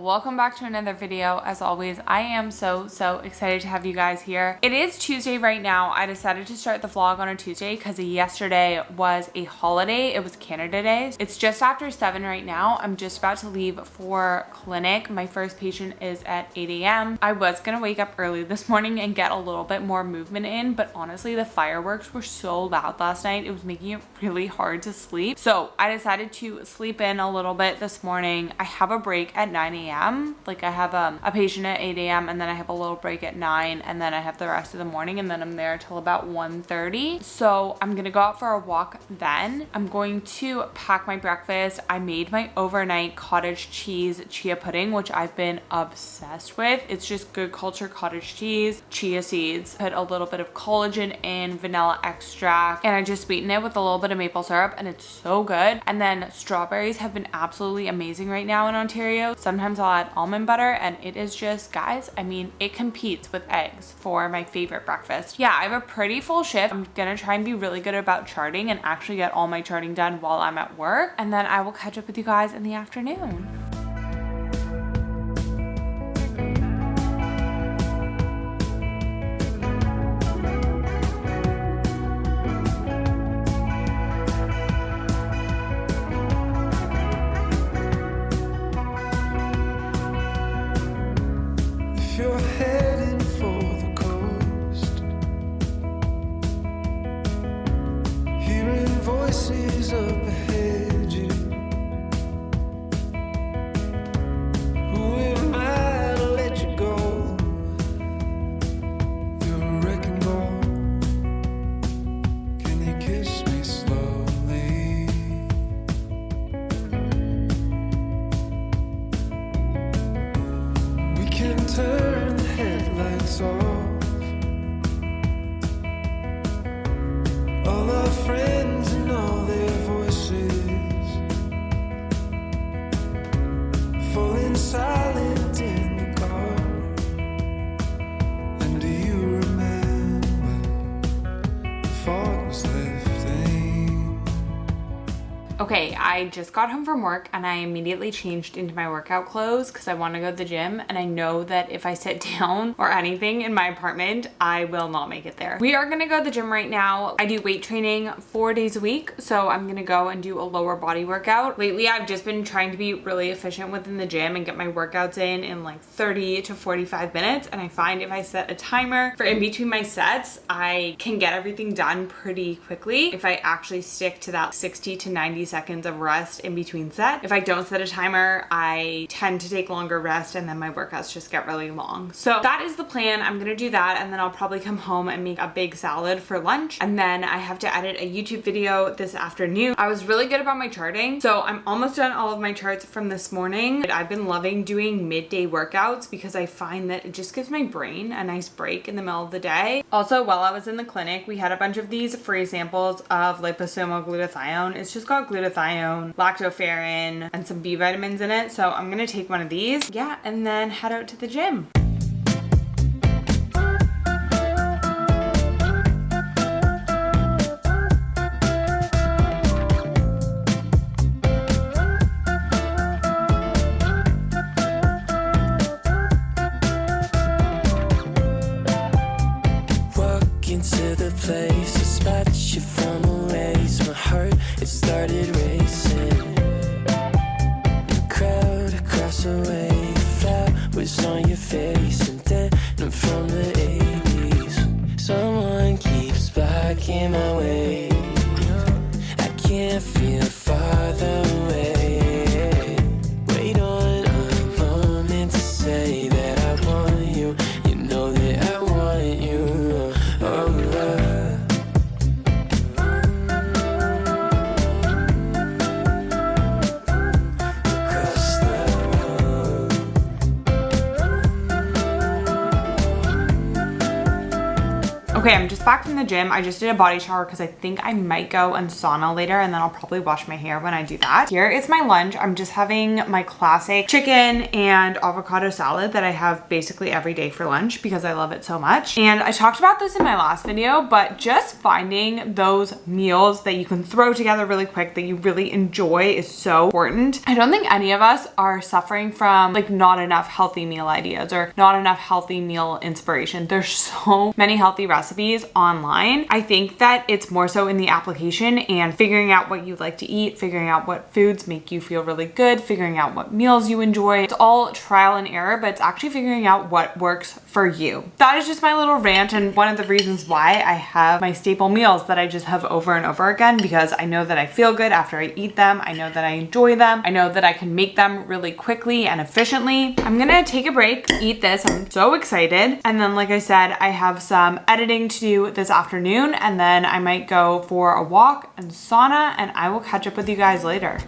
welcome back to another video. As always, I am so excited to have you guys here. It is Tuesday right now. I decided to start the vlog on a Tuesday because yesterday was a holiday. It was Canada Day. It's just after 7 right now. I'm just about to leave for clinic. My first patient is at 8 a.m. I was gonna wake up early this morning and get a little bit more movement in, but honestly the fireworks were so loud last night. It was making it really hard to sleep. So I decided to sleep in a little bit this morning. I have a break at 9 a.m. Like I have a patient at 8 a.m. and then I have a little break at 9 and then I have the rest of the morning and then I'm there till about 1:30. So I'm gonna go out for a walk then. I'm going to pack my breakfast. I made my overnight cottage cheese chia pudding, which I've been obsessed with. It's just good culture cottage cheese, chia seeds, put a little bit of collagen in, vanilla extract, and I just sweeten it with a little bit of maple syrup and it's so good. And then strawberries have been absolutely amazing right now in Ontario. Sometimes I'll add almond butter and it is just, guys, I mean, it competes with eggs for my favorite breakfast. Yeah, I have a pretty full shift. I'm gonna try and be really good about charting and actually get all my charting done while I'm at work. And then I will catch up with you guys in the afternoon. You're heading for the coast, hearing voices up ahead you. Who am I to let you go? You're a wrecking ball. Can you kiss me slowly? We can turn the headlights off. All our friends and all their voices falling silent in the car. And do you remember the fog was lifting? Okay, I just got home from work and I immediately changed into my workout clothes because I want to go to the gym and I know that if I sit down or anything in my apartment, I will not make it there. We are going to go to the gym right now. I do weight training 4 days a week, so I'm going to go and do a lower body workout. Lately, I've just been trying to be really efficient within the gym and get my workouts in like 30 to 45 minutes, and I find if I set a timer for in between my sets, I can get everything done pretty quickly if I actually stick to that 60 to 90 seconds of rest in between sets. If I don't set a timer, I tend to take longer rest and then my workouts just get really long. So that is the plan. I'm gonna do that and then I'll probably come home and make a big salad for lunch. And then I have to edit a YouTube video this afternoon. I was really good about my charting. So I'm almost done all of my charts from this morning. I've been loving doing midday workouts because I find that it just gives my brain a nice break in the middle of the day. Also, while I was in the clinic, we had a bunch of these free samples of liposomal glutathione. It's just got glutathione, lactoferrin, and some B vitamins in it. So I'm gonna take one of these, yeah, and then head out to the gym. Walk into the place, the spot you from erase. My heart, it started racing. The crowd across the way, flowers on your face, and then I'm from the 80s. Someone keeps blocking my way. I can't feel farther away. Wait on a moment to say that I want you. You know that I want you. Across the road. Okay, I'm just back from the gym. I just did a body shower because I think I might go and sauna later, and then I'll probably wash my hair when I do that. Here is my lunch. I'm just having my classic chicken and avocado salad that I have basically every day for lunch because I love it so much. And I talked about this in my last video, but just finding those meals that you can throw together really quick that you really enjoy is so important. I don't think any of us are suffering from like not enough healthy meal ideas or not enough healthy meal inspiration. There's so many healthy recipes online. I think that it's more so in the application and figuring out what you like to eat, figuring out what foods make you feel really good, figuring out what meals you enjoy. It's all trial and error, but it's actually figuring out what works for you. That is just my little rant, and one of the reasons why I have my staple meals that I just have over and over again, because I know that I feel good after I eat them. I know that I enjoy them. I know that I can make them really quickly and efficiently. I'm gonna take a break, eat this. I'm so excited. And then, like I said, I have some editing to do this afternoon, and then I might go for a walk and sauna, and I will catch up with you guys later.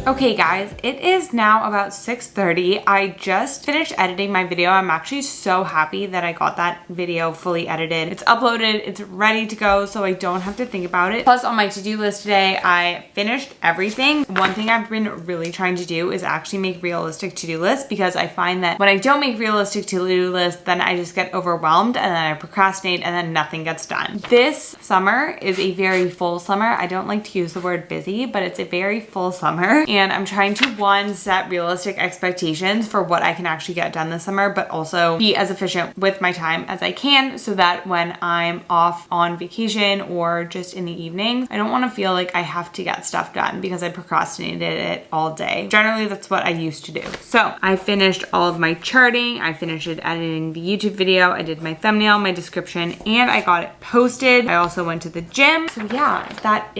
Okay guys, it is now about 6:30. I just finished editing my video. I'm actually so happy that I got that video fully edited. It's uploaded, it's ready to go, so I don't have to think about it. Plus on my to-do list today, I finished everything. One thing I've been really trying to do is actually make realistic to-do lists, because I find that when I don't make realistic to-do lists, then I just get overwhelmed and then I procrastinate and then nothing gets done. This summer is a very full summer. I don't like to use the word busy, but it's a very full summer. And I'm trying to, one, set realistic expectations for what I can actually get done this summer, but also be as efficient with my time as I can so that when I'm off on vacation or just in the evenings, I don't want to feel like I have to get stuff done because I procrastinated it all day. Generally, that's what I used to do. So I finished all of my charting. I finished editing the YouTube video. I did my thumbnail, my description, and I got it posted. I also went to the gym. So yeah,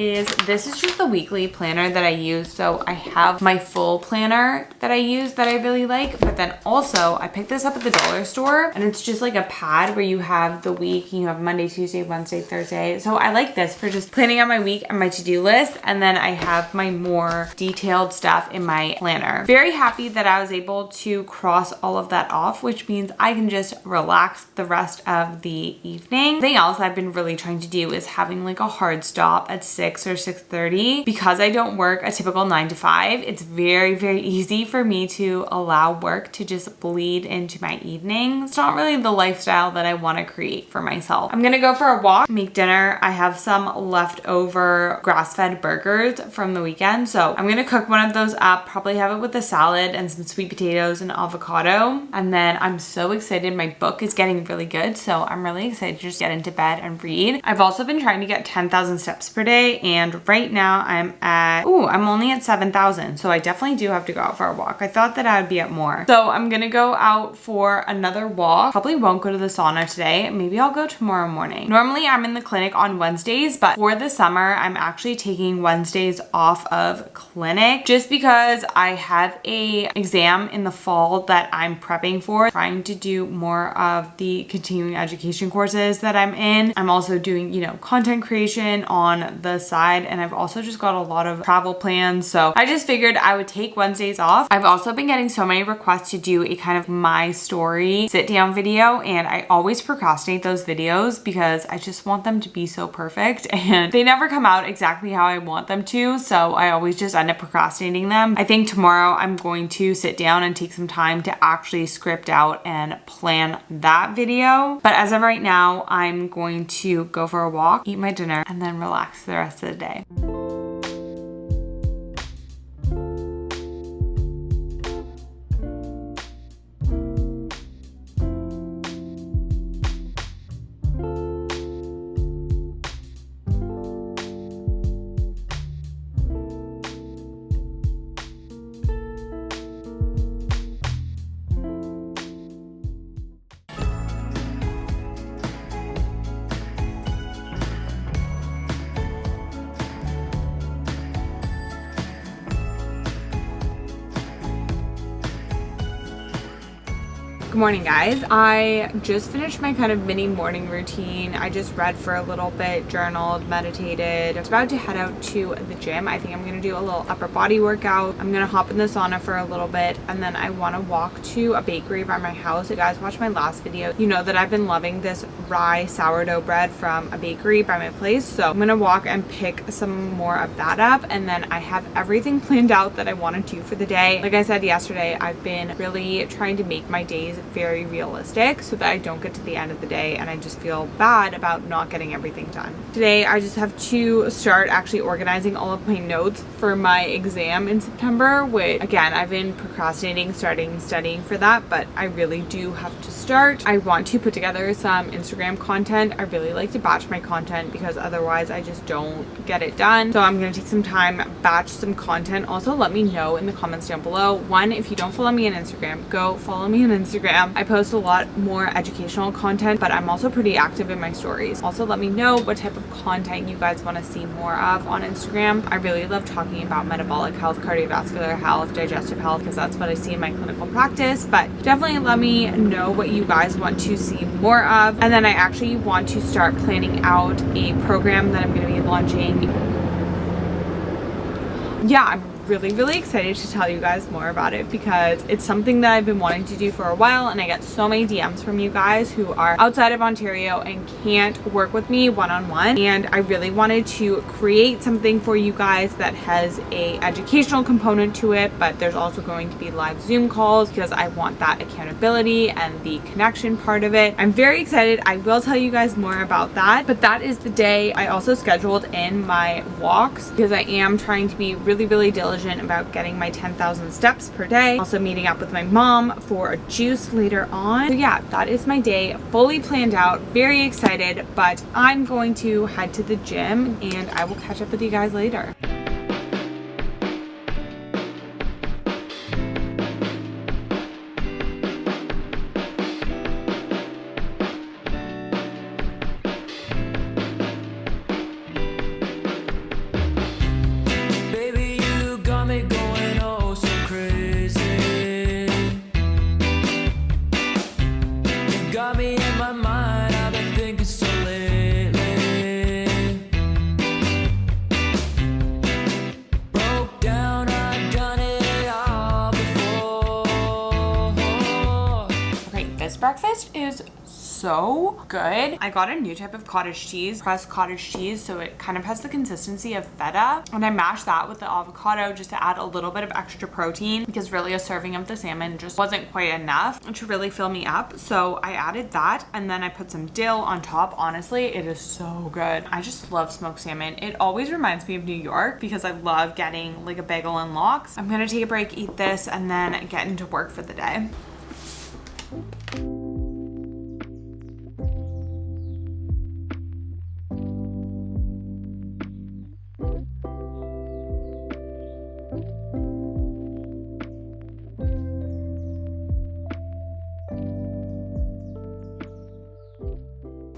this is just the weekly planner that I use. So I have my full planner that I use that I really like, but then also I picked this up at the dollar store, and it's just like a pad where you have the week, you have Monday, Tuesday, Wednesday, Thursday. So I like this for just planning out my week and my to-do list, and then I have my more detailed stuff in my planner. Very happy that I was able to cross all of that off, which means I can just relax the rest of the evening. Something else I've been really trying to do is having like a hard stop at 6 or 6:30. Because I don't work a typical 9 to 5, it's very, very easy for me to allow work to just bleed into my evening. It's not really the lifestyle that I want to create for myself. I'm gonna go for a walk, make dinner. I have some leftover grass-fed burgers from the weekend, so I'm gonna cook one of those up, probably have it with a salad and some sweet potatoes and avocado. And then I'm so excited. My book is getting really good, so I'm really excited to just get into bed and read. I've also been trying to get 10,000 steps per day, and right now I'm only at 7,000. So I definitely do have to go out for a walk. I thought that I would be at more. So I'm gonna go out for another walk. Probably won't go to the sauna today. Maybe I'll go tomorrow morning. Normally I'm in the clinic on Wednesdays, but for the summer, I'm actually taking Wednesdays off of clinic just because I have a exam in the fall that I'm prepping for, trying to do more of the continuing education courses that I'm in. I'm also doing, content creation on the side, and I've also just got a lot of travel plans. So I just figured I would take Wednesdays off. I've also been getting so many requests to do a kind of my story sit down video, and I always procrastinate those videos because I just want them to be so perfect and they never come out exactly how I want them to. So I always just end up procrastinating them. I think tomorrow I'm going to sit down and take some time to actually script out and plan that video. But as of right now, I'm going to go for a walk, eat my dinner, and then relax the rest of the day. Good morning, guys. I just finished my kind of mini morning routine. I just read for a little bit, journaled, meditated. I was about to head out to the gym. I think I'm gonna do a little upper body workout. I'm gonna hop in the sauna for a little bit, and then I wanna walk to a bakery by my house. If you guys watched my last video, you know that I've been loving this rye sourdough bread from a bakery by my place. So I'm gonna walk and pick some more of that up, and then I have everything planned out that I wanna do for the day. Like I said yesterday, I've been really trying to make my days very realistic so that I don't get to the end of the day and I just feel bad about not getting everything done. Today I just have to start actually organizing all of my notes for my exam in September, which again I've been procrastinating starting studying for that, but I really do have to start. I want to put together some Instagram content. I really like to batch my content because otherwise I just don't get it done. So I'm gonna take some time, batch some content. Also, let me know in the comments down below. One, if you don't follow me on Instagram, go follow me on Instagram. I post a lot more educational content, but I'm also pretty active in my stories. Also, let me know what type of content you guys want to see more of on Instagram. I really love talking about metabolic health, cardiovascular health, digestive health, because that's what I see in my clinical practice. But definitely let me know what you guys want to see more of. And then I actually want to start planning out a program that I'm going to be launching. Yeah, I'm really excited to tell you guys more about it because it's something that I've been wanting to do for a while, and I get so many DMs from you guys who are outside of Ontario and can't work with me one-on-one, and I really wanted to create something for you guys that has a educational component to it, but there's also going to be live Zoom calls because I want that accountability and the connection part of it. I'm very excited. I will tell you guys more about that, but that is the day. I also scheduled in my walks because I am trying to be really diligent about getting my 10,000 steps per day. Also meeting up with my mom for a juice later on. So yeah, that is my day fully planned out. Very excited, but I'm going to head to the gym and I will catch up with you guys later. Breakfast is so good. I got a new type of cottage cheese, pressed cottage cheese, so it kind of has the consistency of feta, and I mashed that with the avocado just to add a little bit of extra protein because really a serving of the salmon just wasn't quite enough to really fill me up. So I added that, and then I put some dill on top. Honestly, it is so good. I just love smoked salmon. It always reminds me of New York because I love getting like a bagel and lox. I'm gonna take a break, eat this, and then get into work for the day.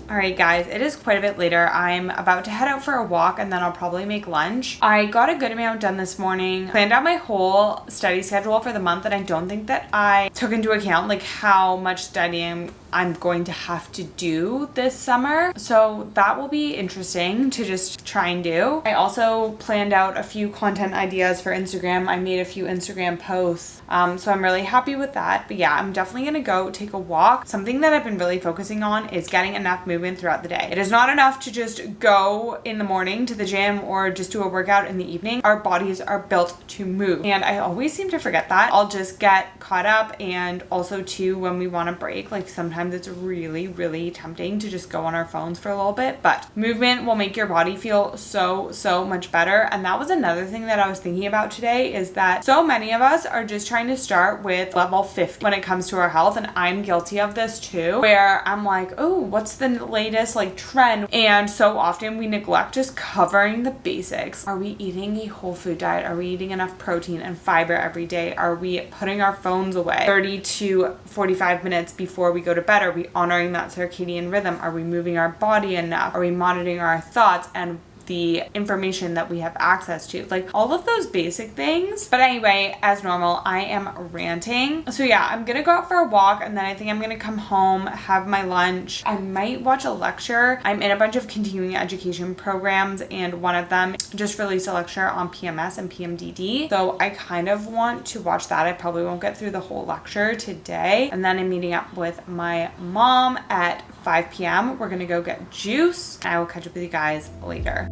All right, guys, it is quite a bit later. I'm about to head out for a walk and then I'll probably make lunch. I got a good amount done this morning, planned out my whole study schedule for the month, and I don't think that I took into account like how much studying I'm going to have to do this summer. So that will be interesting to just try and do. I also planned out a few content ideas for Instagram. I made a few Instagram posts. So I'm really happy with that. But yeah, I'm definitely gonna go take a walk. Something that I've been really focusing on is getting enough movement throughout the day. It is not enough to just go in the morning to the gym or just do a workout in the evening. Our bodies are built to move. And I always seem to forget that. I'll just get caught up, and also too when we want to break, like sometimes it's really tempting to just go on our phones for a little bit, but movement will make your body feel so much better. And that was another thing that I was thinking about today, is that so many of us are just trying to start with level 50 when it comes to our health, and I'm guilty of this too, where I'm like, oh, what's the latest like trend? And so often we neglect just covering the basics. Are we eating a whole food diet? Are we eating enough protein and fiber every day? Are we putting our phones away 30 to 45 minutes before we go to bed? Are we honoring that circadian rhythm? Are we moving our body enough? Are we monitoring our thoughts? And the information that we have access to, like all of those basic things. But anyway, as normal, I am ranting. So yeah, I'm gonna go out for a walk, and then I think I'm gonna come home, have my lunch. I might watch a lecture. I'm in a bunch of continuing education programs, and one of them just released a lecture on PMS and PMDD. So I kind of want to watch that. I probably won't get through the whole lecture today. And then I'm meeting up with my mom at 5 p.m. We're gonna go get juice. I will catch up with you guys later.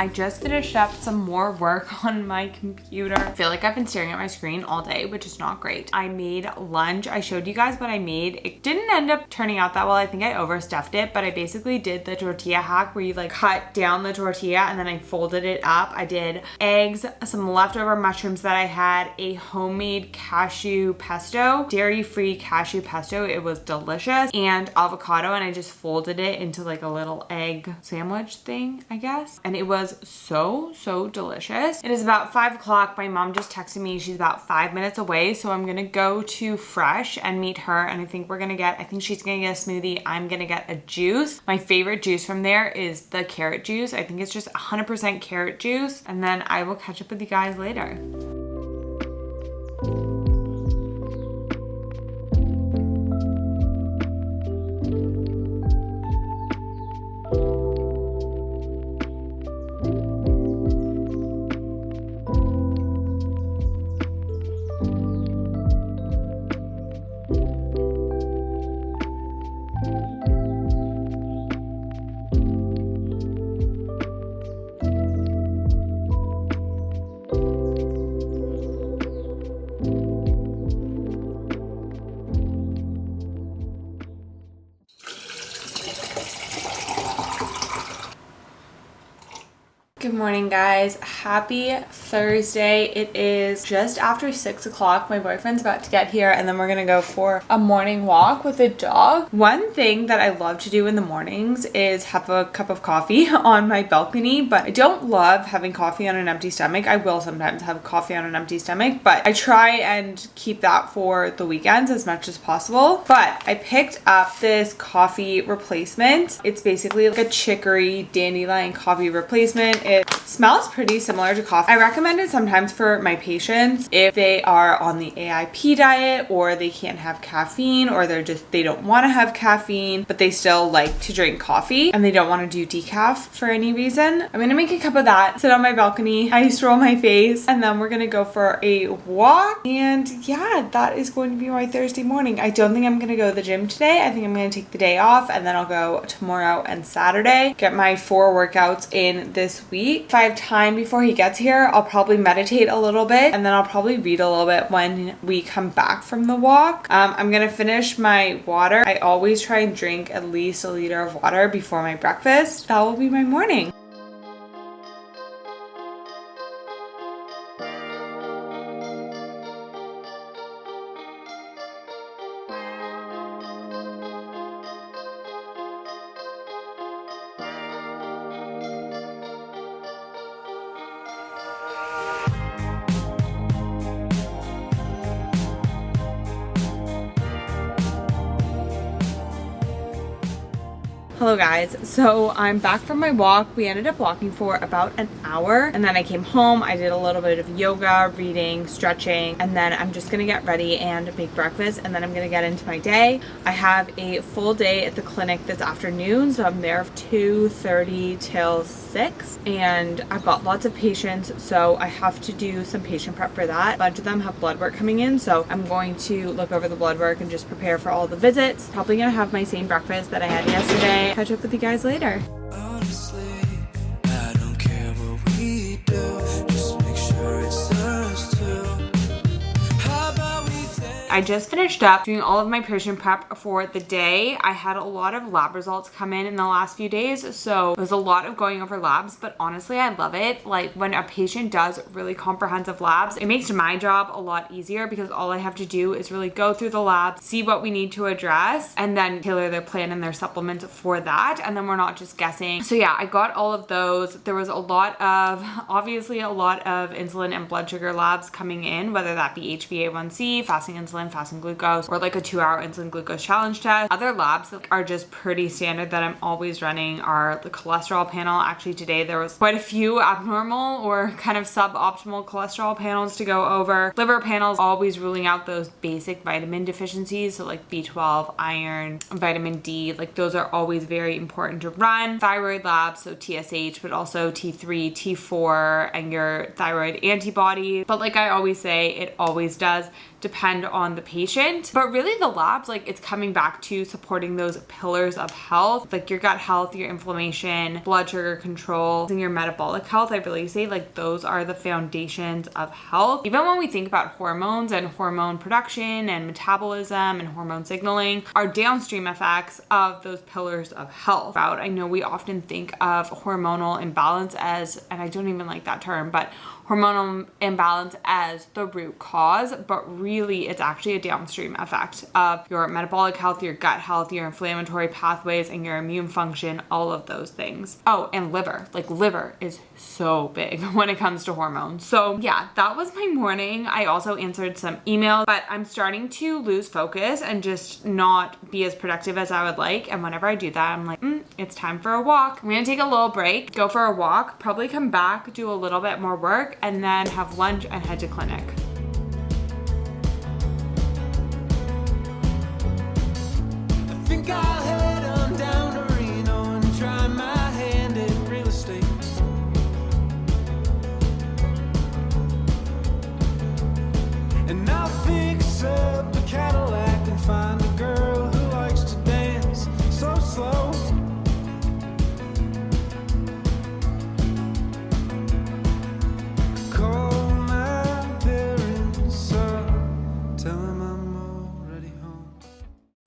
I just finished up some more work on my computer. I feel like I've been staring at my screen all day, which is not great. I made lunch. I showed you guys what I made. It didn't end up turning out that well. I think I overstuffed it, but I basically did the tortilla hack where you like cut down the tortilla and then I folded it up. I did eggs, some leftover mushrooms that I had, a homemade cashew pesto, dairy-free cashew pesto. It was delicious, and avocado, and I just folded it into like a little egg sandwich thing, I guess. And it was so delicious. It is about 5 o'clock. My mom just texted me. She's about 5 minutes away. So I'm gonna go to Fresh and meet her. And I think she's gonna get a smoothie. I'm gonna get a juice. My favorite juice from there is the carrot juice. I think it's just 100% carrot juice. And then I will catch up with you guys later. Good morning, guys. Happy Thursday. It is just after 6 o'clock. My boyfriend's about to get here, and then we're gonna go for a morning walk with the dog. One thing that I love to do in the mornings is have a cup of coffee on my balcony, but I don't love having coffee on an empty stomach. I will sometimes have coffee on an empty stomach, but I try and keep that for the weekends as much as possible. But I picked up this coffee replacement. It's basically like a chicory dandelion coffee replacement. It smells pretty similar to coffee. I recommend it sometimes for my patients if they are on the AIP diet, or they can't have caffeine, or they don't want to have caffeine, but they still like to drink coffee and they don't want to do decaf for any reason. I'm gonna make a cup of that, sit on my balcony, ice roll my face, and then we're gonna go for a walk. And yeah, that is going to be my Thursday morning. I don't think I'm gonna go to the gym today. I think I'm gonna take the day off, and then I'll go tomorrow and Saturday, get my 4 workouts in this week. If I have time before he gets here, I'll probably meditate a little bit, and then I'll probably read a little bit when we come back from the walk. I'm gonna finish my water. I always try and drink at least a liter of water before my breakfast. That will be my morning. Hello guys, so I'm back from my walk. We ended up walking for about an hour, and then I came home. I did a little bit of yoga, reading, stretching, and then I'm just gonna get ready and make breakfast, and then I'm gonna get into my day. I have a full day at the clinic this afternoon, so I'm there 2:30 till 6, and I've got lots of patients, so I have to do some patient prep for that. A bunch of them have blood work coming in, so I'm going to look over the blood work and just prepare for all the visits. Probably gonna have my same breakfast that I had yesterday. Catch up with you guys later. Honestly, I don't care what we do. Just make sure it's us two. How about we dance? I just finished up doing all of my patient prep for the day. I had a lot of lab results come in the last few days, so it was a lot of going over labs, but honestly, I love it. Like when a patient does really comprehensive labs, it makes my job a lot easier because all I have to do is really go through the lab, see what we need to address, and then tailor their plan and their supplements for that. And then we're not just guessing. So yeah, I got all of those. There was obviously a lot of insulin and blood sugar labs coming in, whether that be HbA1c, fasting insulin, fasting glucose, or like a 2-hour insulin glucose challenge test. Other labs that are just pretty standard that I'm always running are the cholesterol panel. Actually, today there was quite a few abnormal or kind of suboptimal cholesterol panels to go over. Liver panels, always ruling out those basic vitamin deficiencies, so like B12, iron, vitamin D, like those are always very important to run. Thyroid labs, so TSH, but also T3, T4, and your thyroid antibody. But like I always say, it always does depend on the patient. But really the labs, like it's coming back to supporting those pillars of health, like your gut health, your inflammation, blood sugar control, and your metabolic health. I really say like those are the foundations of health. Even when we think about hormones and hormone production and metabolism and hormone signaling are downstream effects of those pillars of health. I know we often think of hormonal imbalance as, and I don't even like that term, but hormonal imbalance as the root cause, but really it's actually a downstream effect of your metabolic health, your gut health, your inflammatory pathways, and your immune function, all of those things. Oh, and liver. Like liver is so big when it comes to hormones. So yeah, that was my morning. I also answered some emails, but I'm starting to lose focus and just not be as productive as I would like. And whenever I do that, I'm like, it's time for a walk. I'm gonna take a little break, go for a walk, probably come back, do a little bit more work, and then have lunch and head to clinic. I think I'll head on down to Reno and try my hand at real estate. And I'll fix up a Cadillac and find a girl who likes to dance so slow. Call my parents up, tell them I'm already home.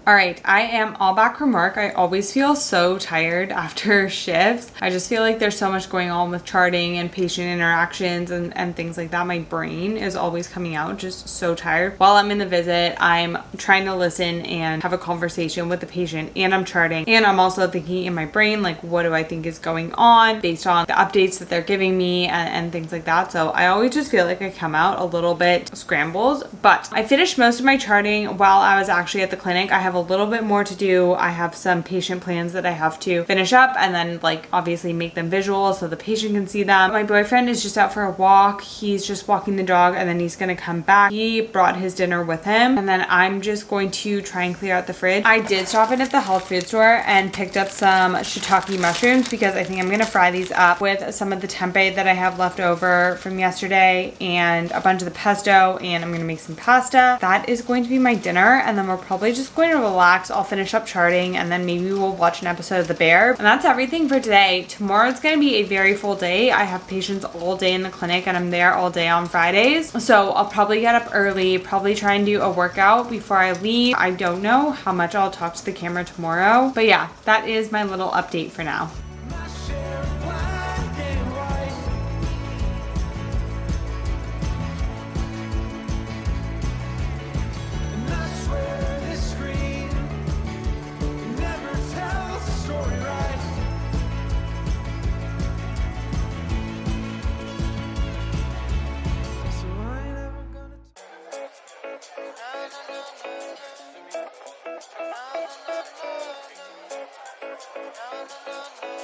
All right, I am all back from work. I always feel so tired after shifts. I just feel like there's so much going on with charting and patient interactions and things like that. My brain is always coming out just so tired. While I'm in the visit, I'm trying to listen and have a conversation with the patient, and I'm charting, and I'm also thinking in my brain, like, what do I think is going on based on the updates that they're giving me and things like that. So I always just feel like I come out a little bit scrambled, but I finished most of my charting while I was actually at the clinic. I have a little bit more to do. I have some patient plans that I have to finish up and then like obviously make them visual so the patient can see them. My boyfriend is just out for a walk. He's just walking the dog and then he's gonna come back. He brought his dinner with him and then I'm just going to try and clear out the fridge. I did stop in at the health food store and picked up some shiitake mushrooms because I think I'm gonna fry these up with some of the tempeh that I have left over from yesterday and a bunch of the pesto, and I'm gonna make some pasta. That is going to be my dinner, and then we're probably just going to relax. I'll finish up charting and then maybe we'll watch an episode of The Bear. And that's everything for today. Tomorrow it's going to be a very full day. I have patients all day in the clinic and I'm there all day on Fridays. So I'll probably get up early, probably try and do a workout before I leave. I don't know how much I'll talk to the camera tomorrow. But yeah, that is my little update for now. My share of black and white. And I swear this screen never tells the story right. So I ain't ever gonna no, no, no, no.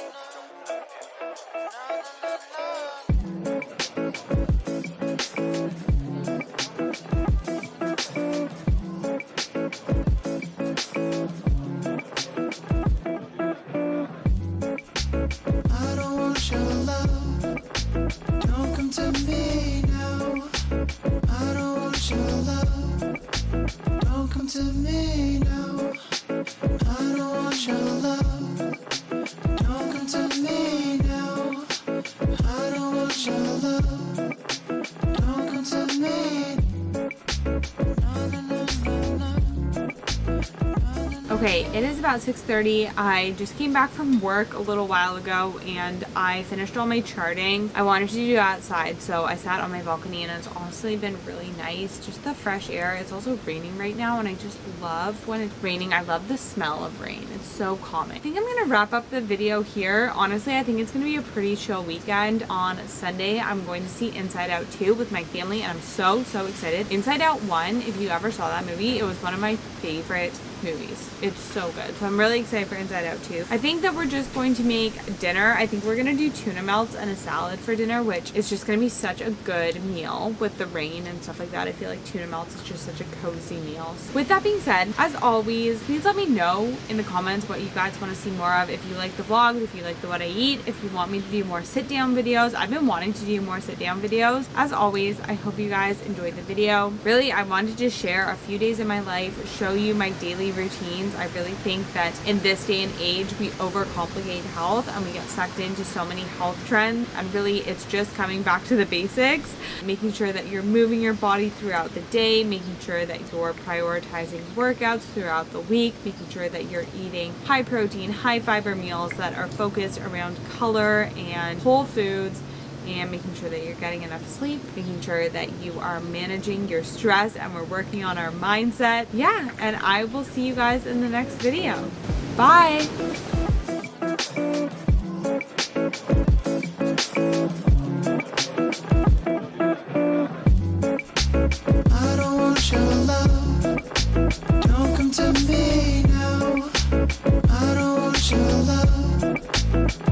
Okay, it is about 6:30. I just came back from work a little while ago and I finished all my charting. I wanted to do outside, so I sat on my balcony and it's honestly been really nice. Just the fresh air. It's also raining right now and I just love when it's raining. I love the smell of rain. It's so calming. I think I'm gonna wrap up the video here. Honestly, I think it's gonna be a pretty chill weekend. On Sunday, I'm going to see Inside Out 2 with my family and I'm so excited. Inside Out 1, if you ever saw that movie, it was one of my favorite movies. It's so good. So I'm really excited for Inside Out 2. I think that we're just going to make dinner. I think we're gonna do tuna melts and a salad for dinner, which is just gonna be such a good meal with the rain and stuff like that. I feel like tuna melts is just such a cozy meal. So with that being said, as always, please let me know in the comments what you guys want to see more of. If you like the vlogs, if you like the what I eat, if you want me to do more sit down videos. I've been wanting to do more sit down videos. As always, I hope you guys enjoyed the video. Really, I wanted to just share a few days in my life, show you my daily routines. I really think that in this day and age, we overcomplicate health and we get sucked into so many health trends. And really, it's just coming back to the basics, making sure that you're moving your body throughout the day, making sure that you're prioritizing workouts throughout the week, making sure that you're eating high protein, high fiber meals that are focused around color and whole foods, and making sure that you're getting enough sleep, making sure that you are managing your stress, and we're working on our mindset. Yeah, and I will see you guys in the next video. Bye! I don't want your love. Don't come to me now. I don't want your love.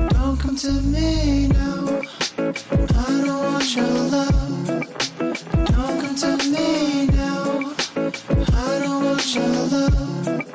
Don't come to me now. I don't want your love. Don't come to me now. I don't want your love.